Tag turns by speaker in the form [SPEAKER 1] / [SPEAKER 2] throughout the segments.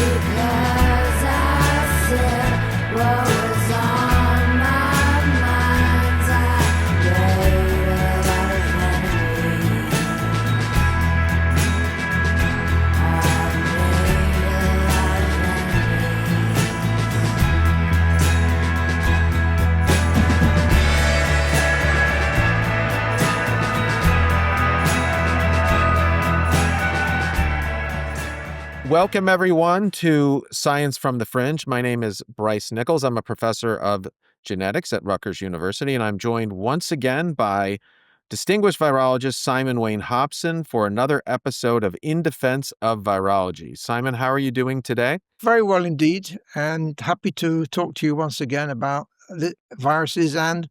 [SPEAKER 1] Because I said what was on my mind. I made a lot of enemies. I made a lot of enemies.
[SPEAKER 2] Welcome, everyone, to Science from the Fringe. My name is Bryce Nickels. I'm a professor of genetics at Rutgers University, and I'm joined once again by distinguished virologist Simon Wain-Hobson for another episode of In Defense of Virology. Simon, how are you doing today?
[SPEAKER 3] Very well indeed, and happy to talk to you once again about the viruses and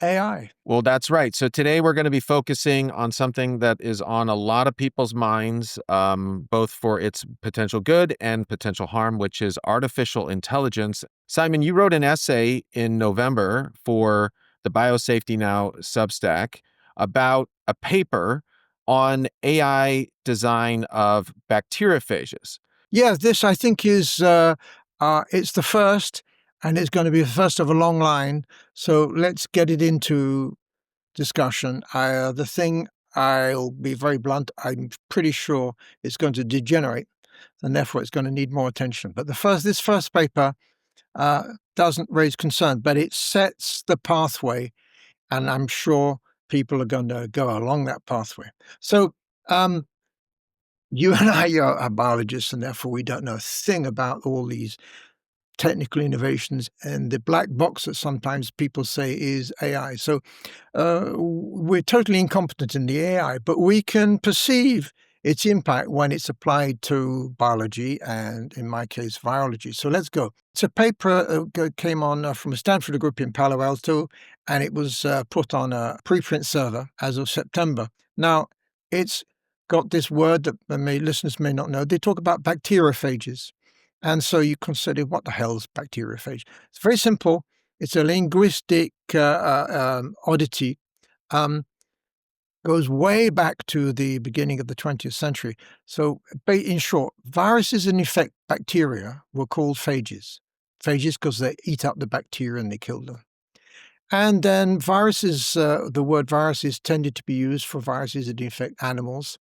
[SPEAKER 3] AI.
[SPEAKER 2] Well, that's right. So today we're going to be focusing on something that is on a lot of people's minds, both for its potential good and potential harm, which is artificial intelligence. Simon, you wrote an essay in November for the Biosafety Now Substack about a paper on AI design of bacteriophages.
[SPEAKER 3] Yeah, this I think is it's the first, and it's going to be the first of a long line. So let's get it into discussion. The thing, I'll be very blunt, I'm pretty sure it's going to degenerate, and therefore it's going to need more attention. But this first paper doesn't raise concern, but it sets the pathway, and I'm sure people are going to go along that pathway. So you and I are biologists, and therefore we don't know a thing about all these technical innovations, and the black box that sometimes people say is AI. So we're totally incompetent in the AI, but we can perceive its impact when it's applied to biology and, in my case, virology. So let's go. It's a paper came on from a Stanford group in Palo Alto, and it was put on a preprint server as of September. Now, it's got this word that listeners may not know. They talk about bacteriophages. And so you consider, what the hell is bacteriophage? It's very simple. It's a linguistic oddity. Goes way back to the beginning of the 20th century. So in short, viruses that infect bacteria were called phages. Phages because they eat up the bacteria and they kill them. And then viruses, the word viruses tended to be used for viruses that infect animals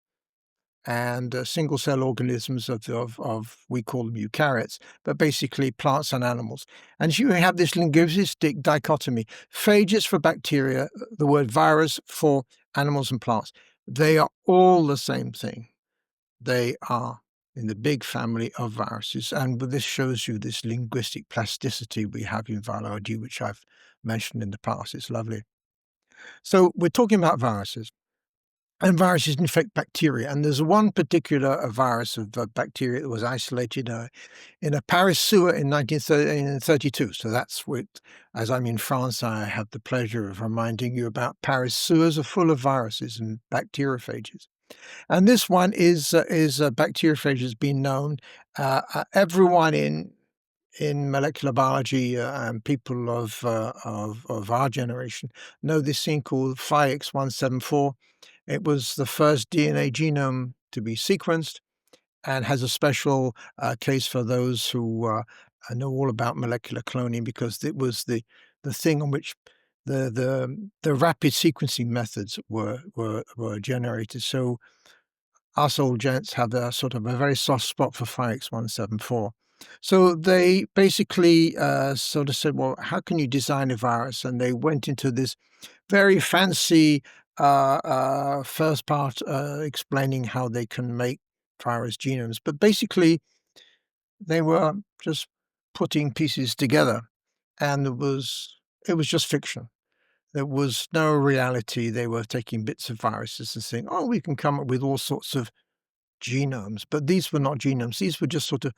[SPEAKER 3] and single-cell organisms of we call them eukaryotes, but basically plants and animals. And you have this linguistic dichotomy. Phages for bacteria, the word virus for animals and plants. They are all the same thing. They are in the big family of viruses. And this shows you this linguistic plasticity we have in virology, which I've mentioned in the past. It's lovely. So we're talking about viruses. And viruses infect bacteria. And there's one particular virus of bacteria that was isolated in a Paris sewer in 1932. So that's what, as I'm in France, I have the pleasure of reminding you about Paris sewers are full of viruses and bacteriophages. And this one is bacteriophages has been known. Everyone in molecular biology and people of our generation know this thing called phage 174. It was the first DNA genome to be sequenced and has a special case for those who know all about molecular cloning, because it was the thing on which the rapid sequencing methods were generated. So us old gents have a sort of a very soft spot for phage 174. So they basically sort of said, well, how can you design a virus? And they went into this very fancy first part explaining how they can make virus genomes. But basically, they were just putting pieces together, and it was just fiction. There was no reality. They were taking bits of viruses and saying, oh, we can come up with all sorts of genomes. But these were not genomes. These were just sort of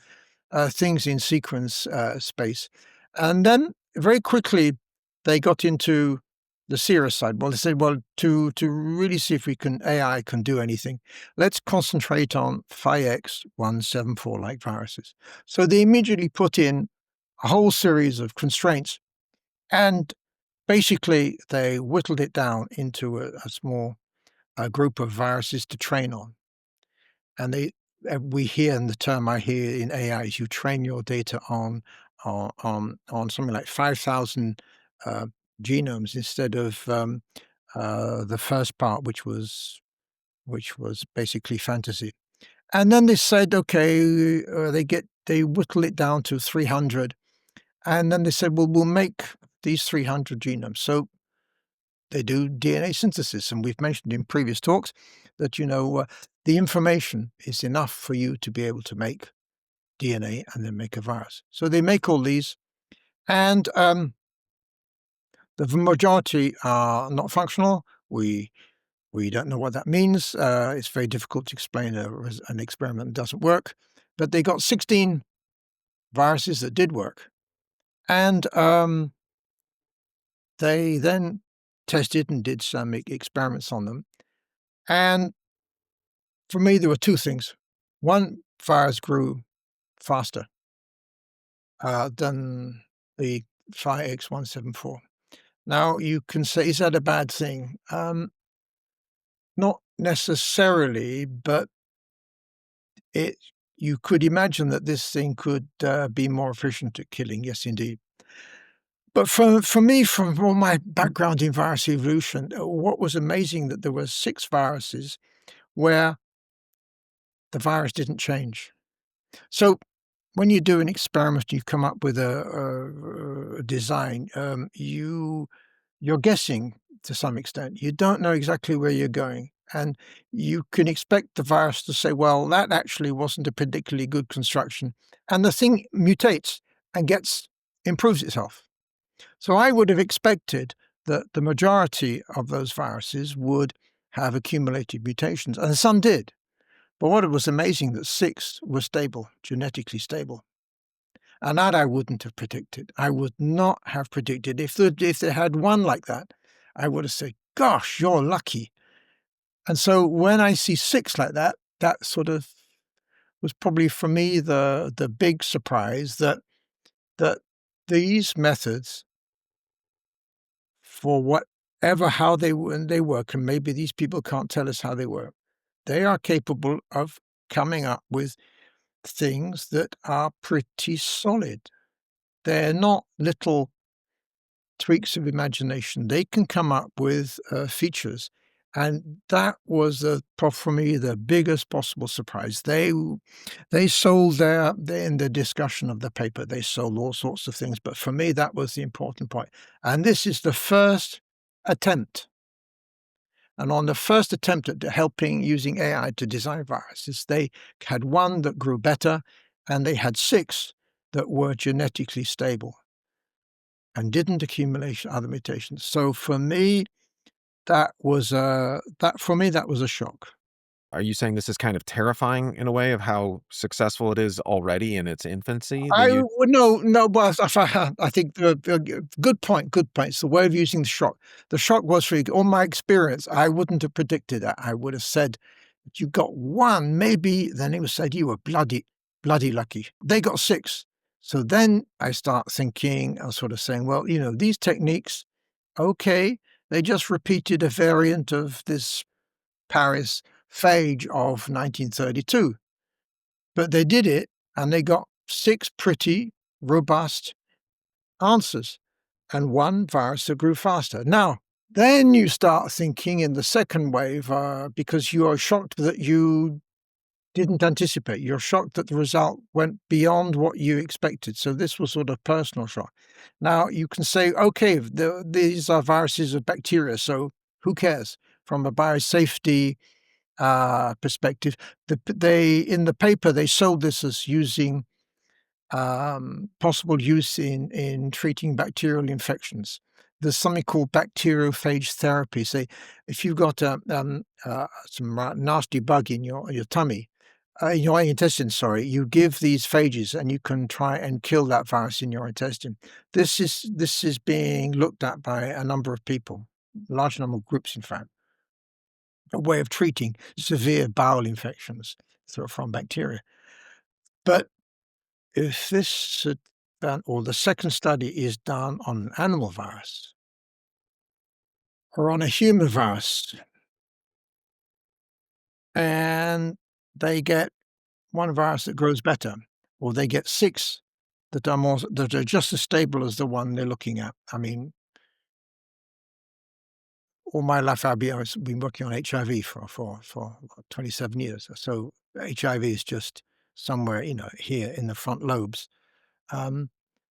[SPEAKER 3] things in sequence space. And then very quickly, they got into the serious side. Well, they said, well, to really see if AI can do anything, let's concentrate on phage 174 like viruses. So they immediately put in a whole series of constraints, and basically they whittled it down into a small group of viruses to train on. And they we hear, and the term I hear in AI is you train your data on something like 5,000 uh, genomes instead of the first part, which was basically fantasy. And then they said, okay, they whittle it down to 300, and then they said, well, we'll make these 300 genomes. So they do DNA synthesis, and we've mentioned in previous talks that the information is enough for you to be able to make DNA and then make a virus. So they make all these, and the majority are not functional. We don't know what that means. It's very difficult to explain an experiment that doesn't work. But they got 16 viruses that did work, and they then tested and did some experiments on them. And for me, there were two things. One, virus grew faster than the PHX-174. Now, you can say, is that a bad thing? Not necessarily, but you could imagine that this thing could be more efficient at killing. Yes, indeed. But for me, from all my background in virus evolution, what was amazing that there were 6 viruses where the virus didn't change. So when you do an experiment, you come up with a design. You're guessing to some extent. You don't know exactly where you're going, and you can expect the virus to say, "Well, that actually wasn't a particularly good construction," and the thing mutates and improves itself. So I would have expected that the majority of those viruses would have accumulated mutations, and some did. But what was amazing that 6 were stable, genetically stable. And that I wouldn't have predicted. I would not have predicted. If they had one like that, I would have said, gosh, you're lucky. And so when I see 6 like that, that sort of was probably for me the big surprise that these methods, for whatever how they work, and maybe these people can't tell us how they work, they are capable of coming up with things that are pretty solid. They're not little tweaks of imagination. They can come up with features. And that was, for me, the biggest possible surprise. They sold in the discussion of the paper, they sold all sorts of things. But for me, that was the important point. And this is the first attempt. And on the first attempt at helping using AI to design viruses, they had 1 that grew better, and they had 6 that were genetically stable and didn't accumulate other mutations. So for me, that was a shock.
[SPEAKER 2] Are you saying this is kind of terrifying in a way of how successful it is already in its infancy?
[SPEAKER 3] I would no, but I think good point. It's the way of using the shock. The shock was for all my experience. I wouldn't have predicted that. I would have said, you got 1, maybe. Then it was said you were bloody lucky. They got 6. So then I start thinking, I was sort of saying, well, these techniques, okay, they just repeated a variant of this Paris phage of 1932. But they did it, and they got 6 pretty robust answers, and 1 virus that grew faster. Now, then you start thinking in the second wave, because you are shocked that you didn't anticipate. You're shocked that the result went beyond what you expected. So this was sort of personal shock. Now you can say, okay, these are viruses of bacteria, so who cares? From a biosafety perspective, in the paper they sold this as using possible use in treating bacterial infections. There's something called bacteriophage therapy. Say, if you've got some nasty bug in your tummy, in your intestine, you give these phages and you can try and kill that virus in your intestine. This is being looked at by a number of people, a large number of groups, in fact, a way of treating severe bowel infections from bacteria. But if this or the second study is done on an animal virus or on a human virus, and they get one virus that grows better, or they get 6 that are just as stable as the one they're looking at. I mean, all my life I've been working on HIV for 27 years. So HIV is just somewhere, here in the front lobes. And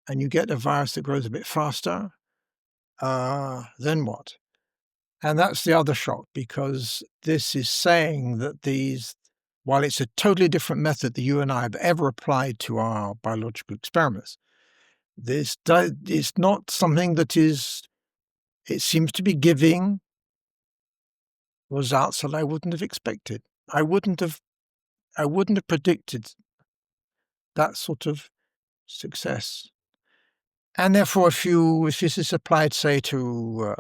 [SPEAKER 3] you get a virus that grows a bit faster, then what? And that's the other shock, because this is saying that while it's a totally different method that you and I have ever applied to our biological experiments, this is not something that it seems to be giving results that I wouldn't have expected. I wouldn't have predicted that sort of success. And therefore, if this is applied, say, to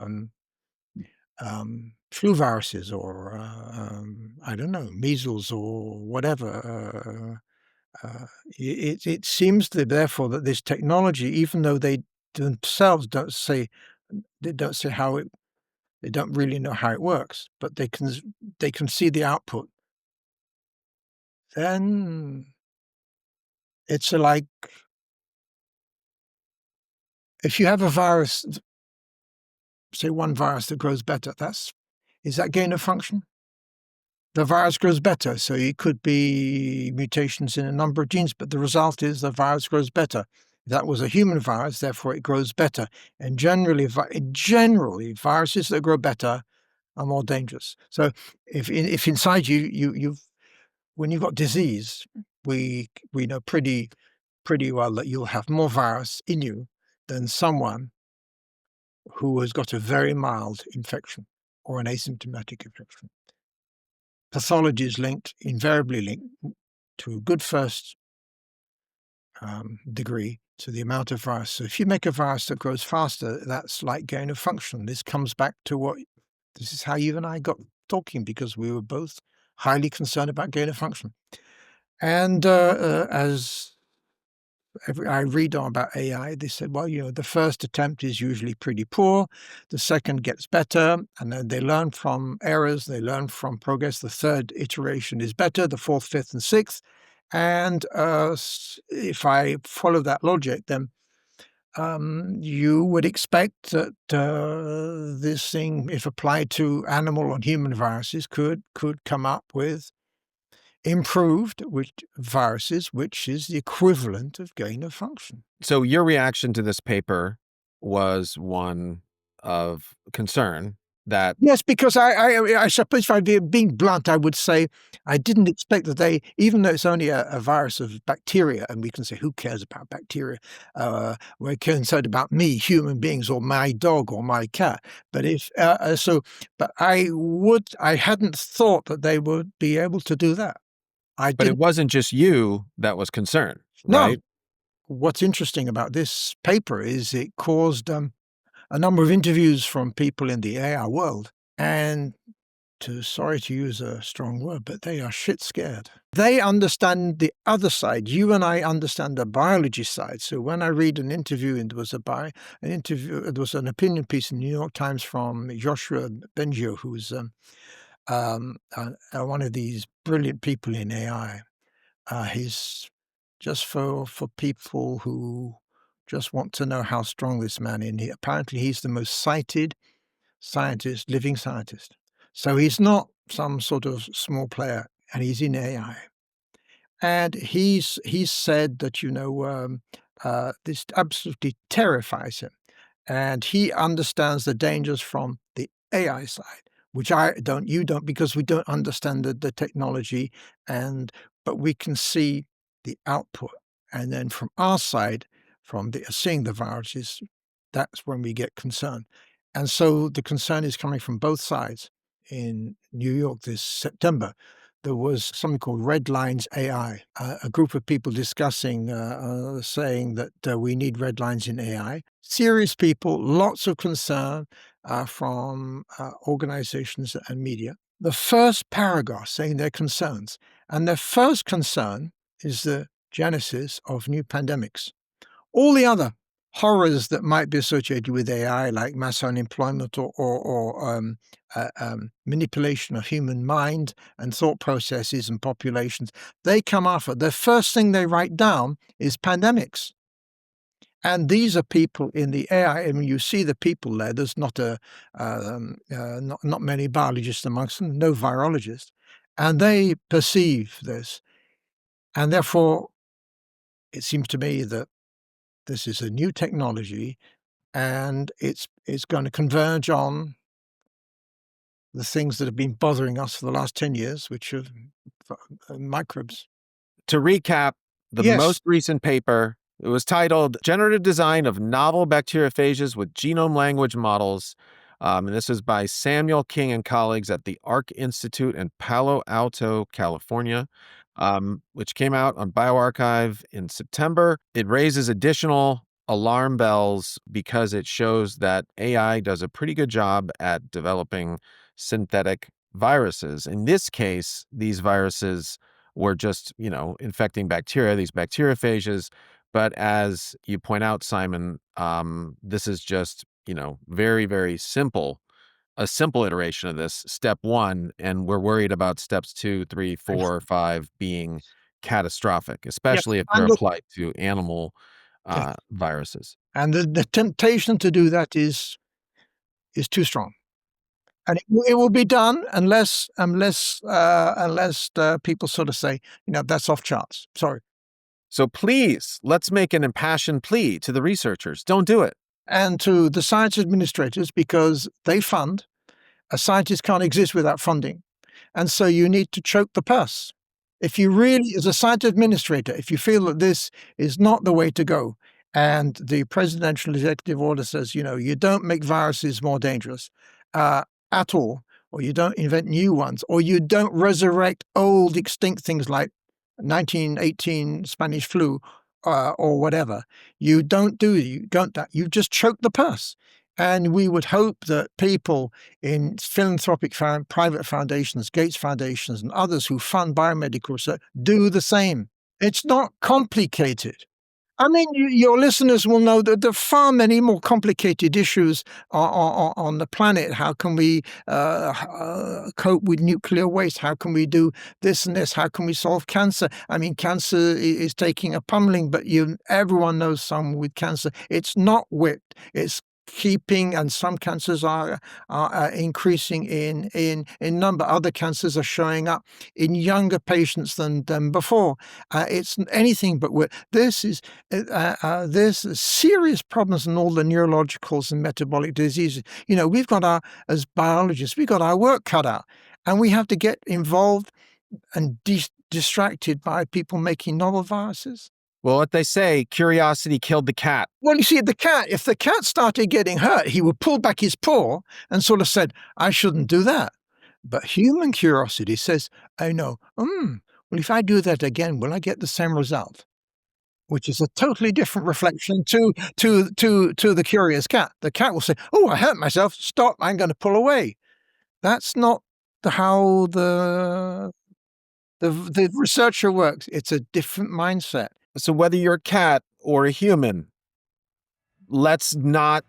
[SPEAKER 3] flu viruses, or I don't know, measles or whatever, it seems therefore that this technology, even though they themselves don't say how it, they don't really know how it works, but they can see the output. Then it's like, if you have a virus, say one virus that grows better, is that gain of function? The virus grows better, so it could be mutations in a number of genes, but the result is the virus grows better. That was a human virus, therefore it grows better. And generally, viruses that grow better are more dangerous. So if inside you've when you've got disease, we know pretty well that you'll have more virus in you than someone who has got a very mild infection or an asymptomatic infection. Pathology is invariably linked to a good first degree to the amount of virus. So if you make a virus that grows faster, that's like gain of function. This comes back to this is how you and I got talking, because we were both highly concerned about gain of function. And as I read on about AI, they said, well, the first attempt is usually pretty poor. The second gets better, and then they learn from errors. They learn from progress. The third iteration is better, the fourth, fifth, and sixth. And if I follow that logic, then you would expect that this thing, if applied to animal and human viruses, could come up with improved viruses, which is the equivalent of gain of function.
[SPEAKER 2] So your reaction to this paper was one of concern that...
[SPEAKER 3] Yes, because I suppose if I'd be being blunt, I would say I didn't expect that even though it's only a virus of bacteria, and we can say, who cares about bacteria? We're concerned about me, human beings, or my dog or my cat. But I hadn't thought that they would be able to do that.
[SPEAKER 2] But it wasn't just you that was concerned, right?
[SPEAKER 3] No. What's interesting about this paper is it caused a number of interviews from people in the AI world, and sorry to use a strong word, but they are shit scared. They understand the other side. You and I understand the biology side. So when I read an interview, and it was an opinion piece in the New York Times from Joshua Bengio, who's one of these brilliant people in AI. He's just for people who just want to know how strong this man is. Apparently, he's the most cited living scientist. So he's not some sort of small player, and he's in AI. And he's said that this absolutely terrifies him, and he understands the dangers from the AI side, which you don't, because we don't understand the technology, but we can see the output. And then from our side, from seeing the viruses, that's when we get concerned. And so the concern is coming from both sides. In New York this September, there was something called Red Lines AI, a group of people discussing, saying that we need red lines in AI. Serious people, lots of concern from organizations and media. The first paragraph saying their concerns, and their first concern is the genesis of new pandemics. All the other horrors that might be associated with AI, like mass unemployment or manipulation of human mind and thought processes and populations, they come after. The first thing they write down is pandemics. And these are people in the AI. I mean, you see the people there. There's not not many biologists amongst them, no virologists, and they perceive this. And therefore, it seems to me that this is a new technology, and it's going to converge on the things that have been bothering us for the last 10 years, which are microbes.
[SPEAKER 2] To recap, the
[SPEAKER 3] Yes.
[SPEAKER 2] most recent paper, it was titled Generative Design of Novel Bacteriophages with Genome Language Models. And this is by Samuel King and colleagues at the Arc Institute in Palo Alto, California, which came out on bioRxiv in September. It raises additional alarm bells because it shows that AI does a pretty good job at developing synthetic viruses. In this case, these viruses were just, infecting bacteria, these bacteriophages. But as you point out, Simon, this is just, very, very simple, a simple iteration of this, step 1, and we're worried about steps 2, 3, 4, 5 being catastrophic, especially if they're
[SPEAKER 3] and look-
[SPEAKER 2] applied to animal
[SPEAKER 3] Yes.
[SPEAKER 2] viruses.
[SPEAKER 3] And the temptation to do that is too strong. And it will be done unless people sort of say, that's off charts. Sorry.
[SPEAKER 2] So please, let's make an impassioned plea to the researchers. Don't do it.
[SPEAKER 3] And to the science administrators, because they fund. A scientist can't exist without funding. And so you need to choke the purse. If you really, as a science administrator, if you feel that this is not the way to go, and the presidential executive order says, you don't make viruses more dangerous at all, or you don't invent new ones, or you don't resurrect old extinct things like 1918 Spanish flu or whatever. You don't that. You just choke the purse. And we would hope that people in philanthropic private foundations, Gates Foundations, and others who fund biomedical research do the same. It's not complicated. I mean, your listeners will know that there are far many more complicated issues on the planet. How can we cope with nuclear waste? How can we do this and this? How can we solve cancer? I mean, cancer is taking a pummeling, but everyone knows someone with cancer. It's not whipped. It's keeping, and some cancers are increasing in number. Other cancers are showing up in younger patients than before. It's anything but there's serious problems in all the neurologicals and metabolic diseases. We've got as biologists, we've got our work cut out, and we have to get involved and distracted by people making novel viruses.
[SPEAKER 2] Well, what they say, curiosity killed the cat.
[SPEAKER 3] Well, you see, if the cat started getting hurt, he would pull back his paw and sort of said, I shouldn't do that. But human curiosity says, I know, well, if I do that again, will I get the same result? Which is a totally different reflection to the curious cat. The cat will say, oh, I hurt myself. Stop, I'm going to pull away. That's not how the researcher works. It's a different mindset.
[SPEAKER 2] So whether you're a cat or a human, let's not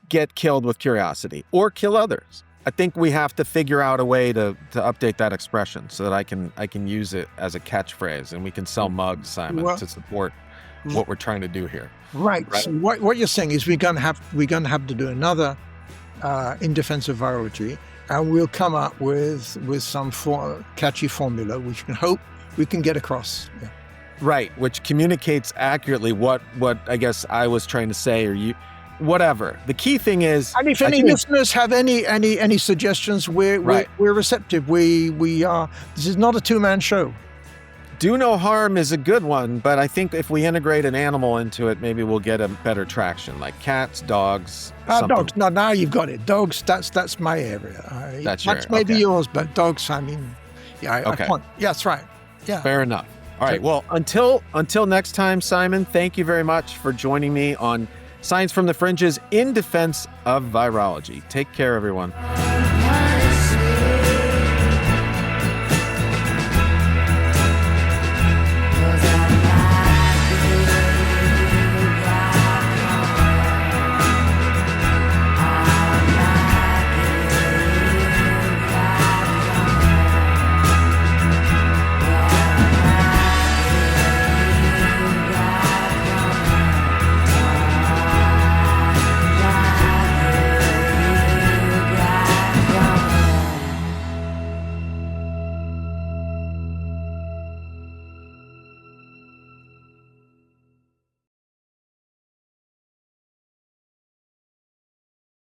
[SPEAKER 2] get killed with curiosity or kill others. I think we have to figure out a way to update that expression so that I can use it as a catchphrase, and we can sell mugs, Simon, to support what we're trying to do here.
[SPEAKER 3] Right. So what you're saying is we're going to have to do another in Defense of Virology, and we'll come up with some catchy formula which we hope we can get across. Yeah.
[SPEAKER 2] Right, which communicates accurately what I guess I was trying to say, or whatever. The key thing is,
[SPEAKER 3] and if any listeners have any suggestions, we're receptive. We are. This is not a two-man show.
[SPEAKER 2] Do no harm is a good one, but I think if we integrate an animal into it, maybe we'll get a better traction, like cats, dogs.
[SPEAKER 3] Dogs. No, now you've got it. Dogs. That's my area.
[SPEAKER 2] That's
[SPEAKER 3] maybe yours, but dogs. I mean, yeah.
[SPEAKER 2] Okay.
[SPEAKER 3] Yeah, that's right. Yeah.
[SPEAKER 2] Fair enough. All right. Well, until next time, Simon, thank you very much for joining me on Science from the Fringes in Defense of Virology. Take care, everyone.